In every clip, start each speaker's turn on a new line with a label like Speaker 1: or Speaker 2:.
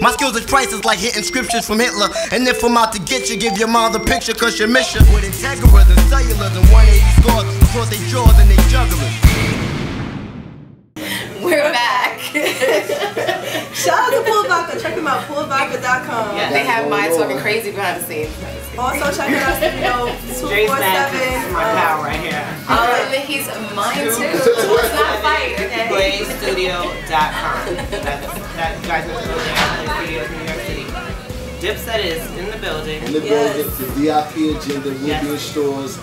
Speaker 1: My skills is priceless like hitting scriptures from Hitler. And if I'm out to get you, give your mom the picture, cause your mission with Integra, the cellulars and 180 scores across their jaws and they jugglers.
Speaker 2: We're back.
Speaker 3: Shout out to Pool Vodka. Check them out, poolvodka.com.
Speaker 2: Yeah, they have mine talking crazy behind the scenes.
Speaker 3: Also check out our studio, 247.
Speaker 4: My pal right here.
Speaker 2: He's mine too. Let's not fight, okay?
Speaker 4: BlazeStudio.com. That guys are studios in New York City. Dipset is in the building.
Speaker 5: In the building, the DIP agenda will be in stores.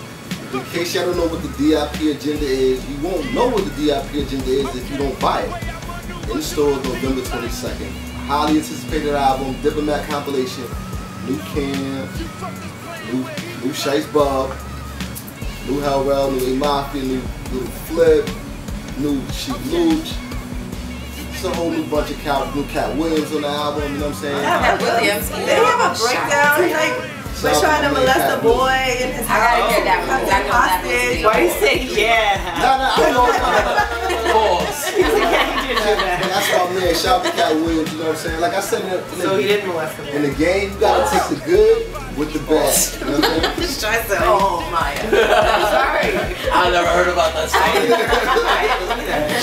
Speaker 5: In case y'all don't know what the DIP agenda is, you won't know what the DIP agenda is if you don't buy it. In stores November 22nd. Highly anticipated album, Diplomat compilation, new Cam, new Shiest Bubz, new Hellrell, new A-Mafia, new Flip, new Chief Luch. It's a whole new bunch of new Cat Williams on the album, you know what I'm saying?
Speaker 2: Cat Williams.
Speaker 3: They have a breakdown, like, we're trying to molest a boy in his house.
Speaker 2: I gotta hear that one. I know that one.
Speaker 4: Why you say yeah?
Speaker 5: I know.
Speaker 4: Pause.
Speaker 5: That's my man. Shout out to Cat Williams, you know what I'm saying? Like I said,
Speaker 4: So he didn't molest him.
Speaker 5: in the game, you gotta take the good with the bad. You know what I'm saying?
Speaker 2: Oh my.
Speaker 4: Sorry.
Speaker 6: I never heard about that song.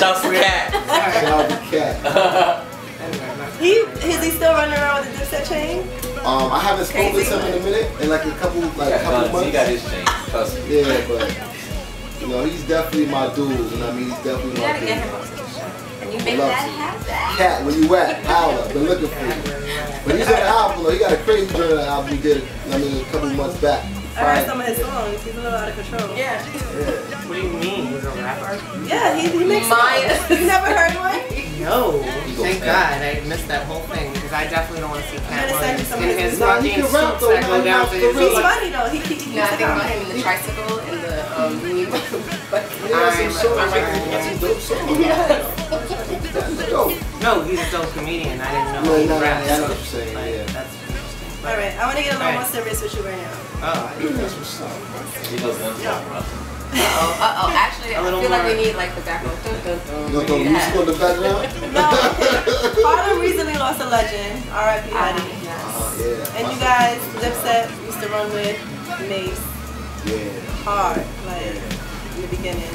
Speaker 6: Shouts to Cat.
Speaker 5: Shout out to Cat.
Speaker 3: Is he still running around with the Dipset chain?
Speaker 5: I haven't spoken to him in a minute, in like a couple months.
Speaker 6: He got his chain. Trust me.
Speaker 5: Yeah, but you know, he's definitely my dude. You know what I mean? He's definitely my dude.
Speaker 2: And you make that happen.
Speaker 5: Cat, where you at? Holla, been looking for you. But he's on the album, though. He got a crazy journey album he did, I mean, a couple months back.
Speaker 3: I heard some of his songs. He's a little out of control.
Speaker 2: Yeah.
Speaker 4: What do you mean? He's a rapper?
Speaker 3: Yeah, he makes songs. You never heard one?
Speaker 4: No. Thank God. I missed that whole thing because I definitely don't want to see Cat Williams
Speaker 3: some
Speaker 4: in
Speaker 3: of
Speaker 4: his
Speaker 3: his
Speaker 4: fucking suits that go down to his
Speaker 3: He's
Speaker 4: knees.
Speaker 3: funny though. He
Speaker 2: No, I think about him in the tricycle and the new.
Speaker 4: No, he's a dope comedian. I didn't know he raps.
Speaker 5: I know what you're saying. Yeah.
Speaker 4: That's interesting.
Speaker 3: Alright, I want to get a little more serious with you right now.
Speaker 4: Oh,
Speaker 5: That's what's up.
Speaker 6: He knows them talking about.
Speaker 2: Actually, I feel like we need like the background.
Speaker 5: You want the music on the background?
Speaker 3: No, Harlem recently lost a legend, R.I.P. Buddy.
Speaker 5: Yeah.
Speaker 3: And you guys, Dipset used to run with Mace
Speaker 5: Yeah.
Speaker 3: hard, like in the beginning.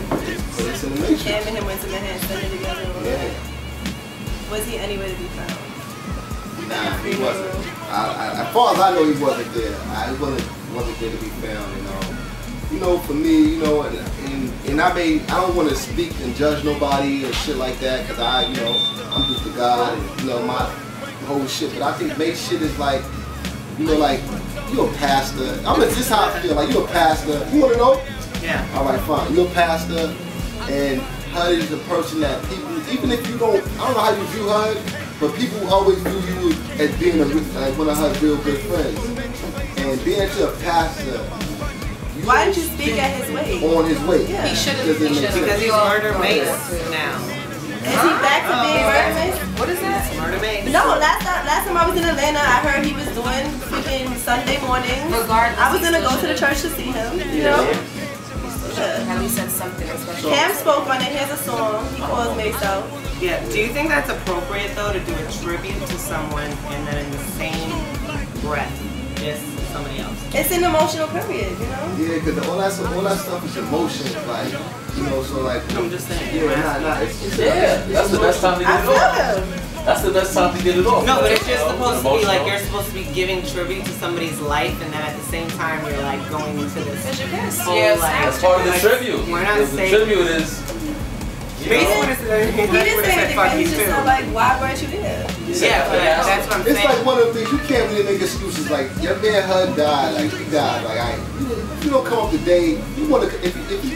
Speaker 5: So it's in the matrix.
Speaker 3: Cam and him went to Manhattan, studied together.
Speaker 5: Yeah.
Speaker 3: Was he anywhere to be found?
Speaker 5: Nah, he wasn't. As far as I know, he wasn't there. He wasn't there to be found, you know. You know, for me, you know, and I don't want to speak and judge nobody and shit like that, cause I'm just a guy, and, you know, my whole shit. But I think Mace shit is like, you know, like you're a pastor. This is how I feel. Like you're a pastor. You wanna know?
Speaker 4: Yeah.
Speaker 5: All right, fine. You're a pastor, and HUD is a person that people, even if you don't, I don't know how you view HUD, but people always view you as being like one of HUD's real good friends. And being a pastor.
Speaker 3: Why didn't you speak at his weight?
Speaker 5: On his weight.
Speaker 3: Yeah.
Speaker 2: He should have.
Speaker 4: Because he's Murder Mace now.
Speaker 3: Is he back to being Murder Mace?
Speaker 2: What is that?
Speaker 4: Murder Mace.
Speaker 3: No, last time I was in Atlanta, I heard he was doing freaking Sunday mornings.
Speaker 2: Regardless,
Speaker 3: I was gonna go to the church to see him, you know?
Speaker 2: At least said something special.
Speaker 3: Cam spoke on it. Here's a song. He calls Mace out.
Speaker 4: Yeah. Do you think that's appropriate though to do a tribute to someone and then in the same breath diss somebody else?
Speaker 3: It's an emotional period, you know?
Speaker 5: Yeah, because all that stuff is emotions, like, you know, so like.
Speaker 4: I'm just saying.
Speaker 5: Yeah,
Speaker 6: That's the best time to get it off. That's the best time to get it off.
Speaker 4: No, but it's just supposed to be like you're supposed to be giving tribute to somebody's life, and then at the same time you're like going into this whole like.
Speaker 6: That's part of the tribute.
Speaker 4: We're not
Speaker 6: the
Speaker 4: saying.
Speaker 6: tribute is.
Speaker 3: He didn't say anything, he just said like, why weren't you there?
Speaker 4: Yeah, but that's what I'm saying.
Speaker 5: It's like one of the things, you can't really make excuses, like, your man HUD died, like, he died, like, you don't come up today, you want to, if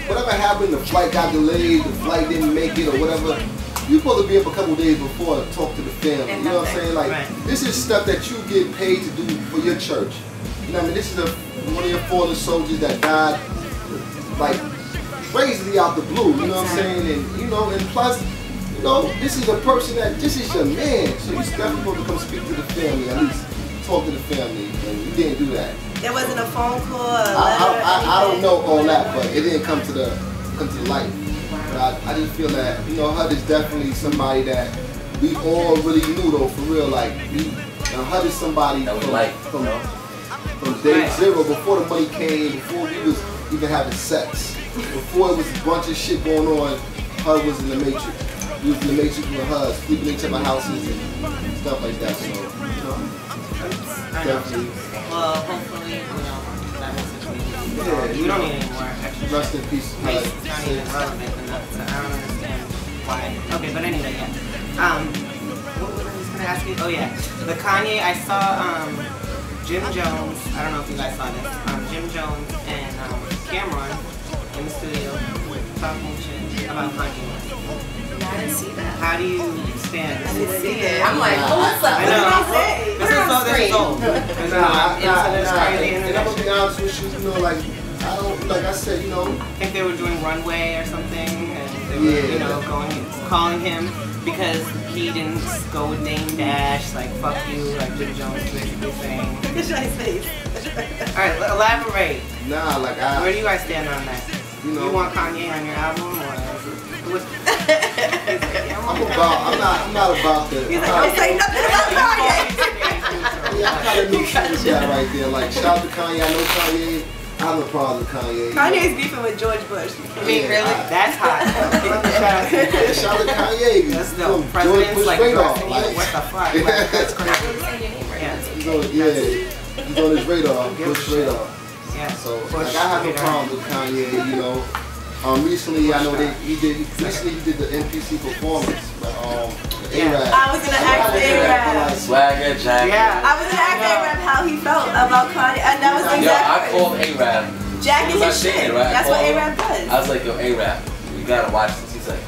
Speaker 5: whatever happened, the flight got delayed, the flight didn't make it, or whatever, you're supposed to be up a couple days before and talk to the family, you know what I'm saying? Like, this is stuff that you get paid to do for your church. You know what I mean? This is one of your fallen soldiers that died, like, crazily out the blue, you know what I'm saying? And, you know, and plus, you know, this is a person this is your man, so you're definitely supposed to come speak to the family, at least talk to the family, and you didn't do that.
Speaker 3: There wasn't a phone call, a letter,
Speaker 5: I don't know all that, but it didn't come to the light. But I just feel that, you know, HUD is definitely somebody that we all really knew though, for real, like, Now HUD is somebody
Speaker 6: That we
Speaker 5: from,
Speaker 6: like,
Speaker 5: from,
Speaker 6: you know?
Speaker 5: from day zero, before the money came, before we was even having sex, before it was a bunch of shit going on, HUD was in the Matrix. We was in the Matrix with HUD, sleeping in each other's houses and stuff like that. So, you know,
Speaker 4: I know. Well, hopefully, you know, that message we don't need any more extra.
Speaker 5: Rest in peace, HUD.
Speaker 4: It's not even relevant enough, so I don't understand why. Okay, but anyway, yeah. What was I just gonna ask you? Oh yeah, the Kanye. I saw Jim Jones. I don't know if you guys saw this. Jim Jones and Cameron in the studio talking shit about Kanye.
Speaker 2: I didn't see that.
Speaker 4: How do you stand?
Speaker 2: I didn't see it. I'm like, oh, what's up?
Speaker 4: I know. This is old. Because I'm into this crazy
Speaker 5: and I'm gonna be honest with you, you know, like, I don't, like I said, you know.
Speaker 4: I think they were doing Runway or something, and they were, you know, calling him because he didn't go with Dame Dash, like, fuck you, like Jim Jones basically saying.
Speaker 3: Look at his face.
Speaker 4: Alright, elaborate.
Speaker 5: Nah, like
Speaker 4: where do you guys stand on that?
Speaker 5: You know,
Speaker 4: you want Kanye on your album, or what?
Speaker 5: I'm not about that.
Speaker 3: He's like, don't say nothing about Kanye.
Speaker 5: Yeah, I'm kind of neutral this guy right there. Like, shout out to Kanye. I know Kanye. I have no problem with Kanye.
Speaker 3: Kanye's beefing with George Bush.
Speaker 4: I mean, really? That's hot.
Speaker 5: Shout out to Kanye.
Speaker 4: That's dope. President's like dressing you. What the fuck? Like, that's crazy.
Speaker 5: He's on his radar. Bush radar.
Speaker 4: Yeah.
Speaker 5: So like, I have no problem with Kanye. You know. Recently, I know he did the NPC performance, but A-Rap.
Speaker 3: I was gonna ask A-Rap.
Speaker 6: Swagger, Jack.
Speaker 3: Yeah. I was gonna ask A-Rap how he felt about Kanye, and that was exactly.
Speaker 6: Yo, I called A-Rap.
Speaker 3: Jack is his shit. Right? That's what A-Rap does.
Speaker 6: I was like, yo, A-Rap, you gotta watch this. He's like,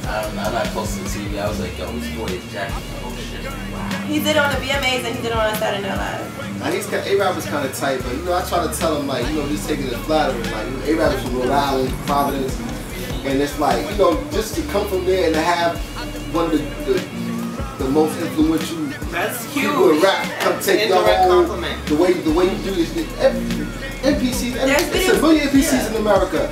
Speaker 6: I don't know, I'm not close to the TV. I was like, yo, whose boy is Jack? Oh shit. Wow.
Speaker 3: He did it on the VMAs and he did it on Saturday Night Live.
Speaker 5: Now A-Rap is kind of tight, but you know, I try to tell him, like, you know, just taking it flattering. Like, you know, A-Rap is from Rhode Island, Providence, and it's like, you know, just to come from there and to have one of the most influential people in rap come take the whole compliment. The way you do this. NPCs, it's a million NPCs in America,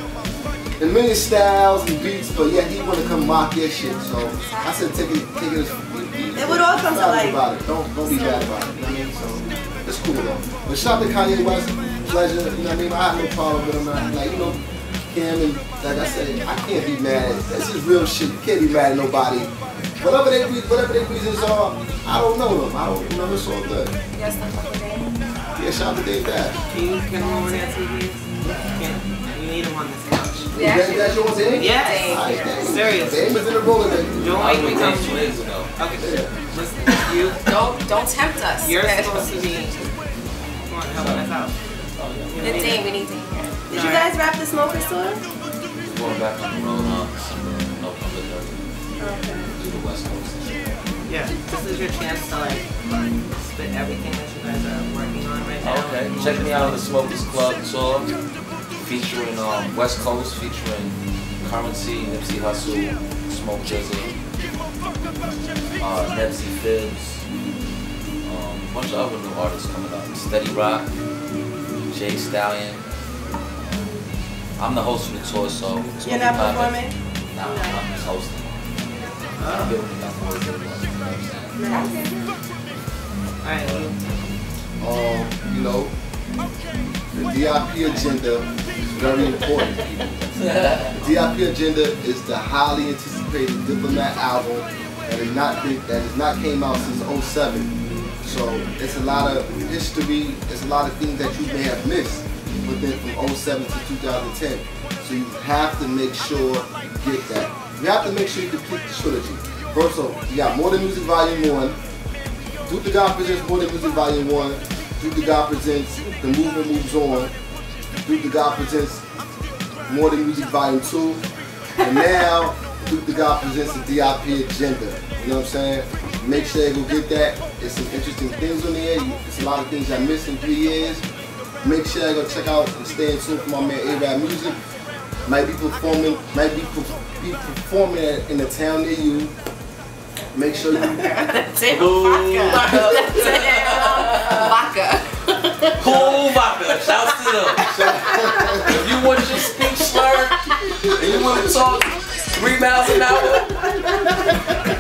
Speaker 5: and a million styles and beats, but yet he want to come mock your shit. So I said, take it as
Speaker 3: it would all come to like.
Speaker 5: About it. Don't be bad about it. You know what I mean? So it's cool though. But shout out to Kanye West, pleasure. You know what I mean? I have no problem with him. Like, you know, Kim and like I said, I can't be mad. This is real shit. You can't be mad at nobody. Whatever their reasons are, I don't know them. I don't, you know, it's all good.
Speaker 2: You guys still fuck with Dame?
Speaker 5: Yeah, shout out to Dave Dash.
Speaker 4: Can you get him over there, TV? You need him on this couch.
Speaker 5: That's yours, Dave?
Speaker 4: Yes. Serious.
Speaker 5: Dave is in the roller, baby.
Speaker 4: Don't make me come
Speaker 6: 2 days ago.
Speaker 4: Okay. Listen, you
Speaker 2: don't tempt us.
Speaker 4: You're supposed to be helping us out.
Speaker 2: The Dame, we need to hear.
Speaker 3: Did you guys wrap the Smokers tour?
Speaker 6: Going back on the road on November 30th.
Speaker 3: Okay.
Speaker 6: To the West Coast.
Speaker 4: Yeah, this is your chance to like spit everything that you guys are working on right now.
Speaker 6: Okay, check me out on the Smokers Club tour, featuring West Coast, featuring Currency, Nipsey Hussle, Smoke Jizzle, Nepsy Phibbs, a bunch of other new artists coming up. Steady Rock, Jay Stallion. I'm the host of the tour, so it's
Speaker 3: you're not performing?
Speaker 6: Nah, I'm just hosting. I'm giving it down for
Speaker 5: you know, the DIP agenda is very important, people. The DIP agenda is the highly anticipated Diplomat album that has not came out since 07. So it's a lot of history, it's a lot of things that you may have missed within from 07 to 2010. So you have to make sure you get that. You have to make sure you complete the trilogy. First off, you got More Than Music Volume 1, Duke the God Presents More Than Music Volume 1, Duke the God Presents The Movement Moves On, Duke the God Presents More Than Music Volume 2, and now Duke the God Presents the DIP Agenda. You know what I'm saying? Make sure you go get that. There's some interesting things on there. It's a lot of things I missed in 3 years. Make sure you go check out and stay in tune for my man A-Rap Music. Might be performing in the town near you. Make sure you
Speaker 2: Vodka.
Speaker 6: Cool vodka. Shouts to them. If you want your speech slurred and you want to talk 3 miles an hour,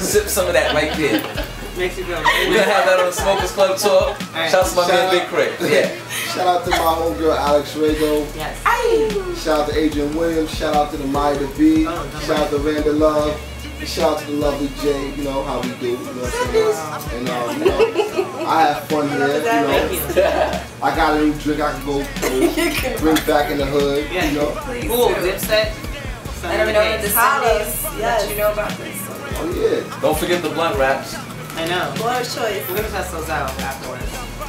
Speaker 6: sip some of that right there.
Speaker 4: Makes you feel
Speaker 6: We're gonna have that on the Smokers Club tour. Shout out to my man Big Craig. Yeah.
Speaker 5: Shout out to my homegirl Alex Rago.
Speaker 4: Yes.
Speaker 5: Shout out to Adrian Williams. Shout out to the Maya the B. Shout out to Randa Love. And shout out to the lovely Jay. You know how we do. You know what I'm saying? And you know, I have fun here. You know, I got a new drink I can go bring back in the hood.
Speaker 4: Yeah.
Speaker 5: You know.
Speaker 4: Cool. Dipset.
Speaker 3: I don't know the Syndies. Yes. You know about this.
Speaker 5: Oh yeah.
Speaker 6: Don't forget the blunt wraps.
Speaker 4: I know.
Speaker 3: Blood choice.
Speaker 4: We're gonna test those out afterwards.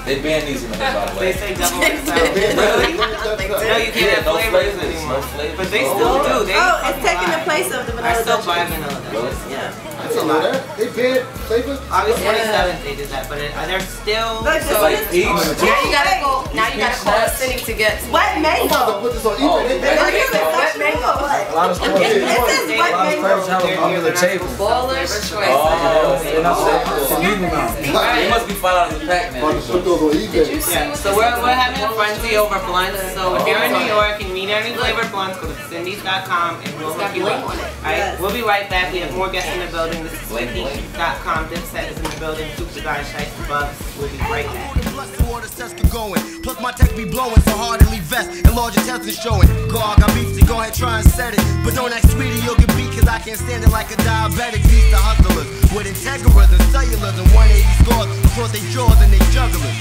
Speaker 6: They banned these in the by the
Speaker 4: They
Speaker 6: way.
Speaker 4: say double XL. Really? No, you can't have
Speaker 6: no
Speaker 4: flavors
Speaker 6: flavors,
Speaker 4: anymore.
Speaker 6: no flavors.
Speaker 4: But they still do. They
Speaker 3: It's taking the place of the
Speaker 4: I
Speaker 3: vanilla
Speaker 4: still
Speaker 3: Dutch.
Speaker 4: buy vanilla Dutch.
Speaker 3: Yeah.
Speaker 5: I didn't know that. They banned flavor.
Speaker 4: August 27th they did that, but they're still.
Speaker 3: Look,
Speaker 6: So like each.
Speaker 2: Now you gotta call. Now you gotta call a city to get.
Speaker 3: Wet
Speaker 5: I'm about to
Speaker 3: mango.
Speaker 5: put this on eBay. They banned it.
Speaker 3: Wet mango.
Speaker 7: A lot of stores,
Speaker 3: It says wet mango.
Speaker 7: have them under the table.
Speaker 2: Baller's choice.
Speaker 6: Oh,
Speaker 7: They're not it's illegal now.
Speaker 6: they must be fine out of the pack,
Speaker 5: I'm about
Speaker 6: man.
Speaker 5: to put those on eBay.
Speaker 4: Yeah, so we're having a frenzy over blunts. So if you're in New York and need any flavored blunts, go to Syndies.com and we'll hook you up. Alright, we'll be right back. We have more guests in the building. This is Syndies.com. Dipset is in the building. Super Guy, Shiest, Bubz. We'll be right back.
Speaker 1: Plus my tech be blowing, so hard to leave vest and large intestines showing. God, got beef to go ahead, try and set it. But don't act sweetie, you'll get beat, cause I can't stand it like a diabetic. Beast the hustlers with Integra, the cellulars and 180 scores across their jaws and they jugglers.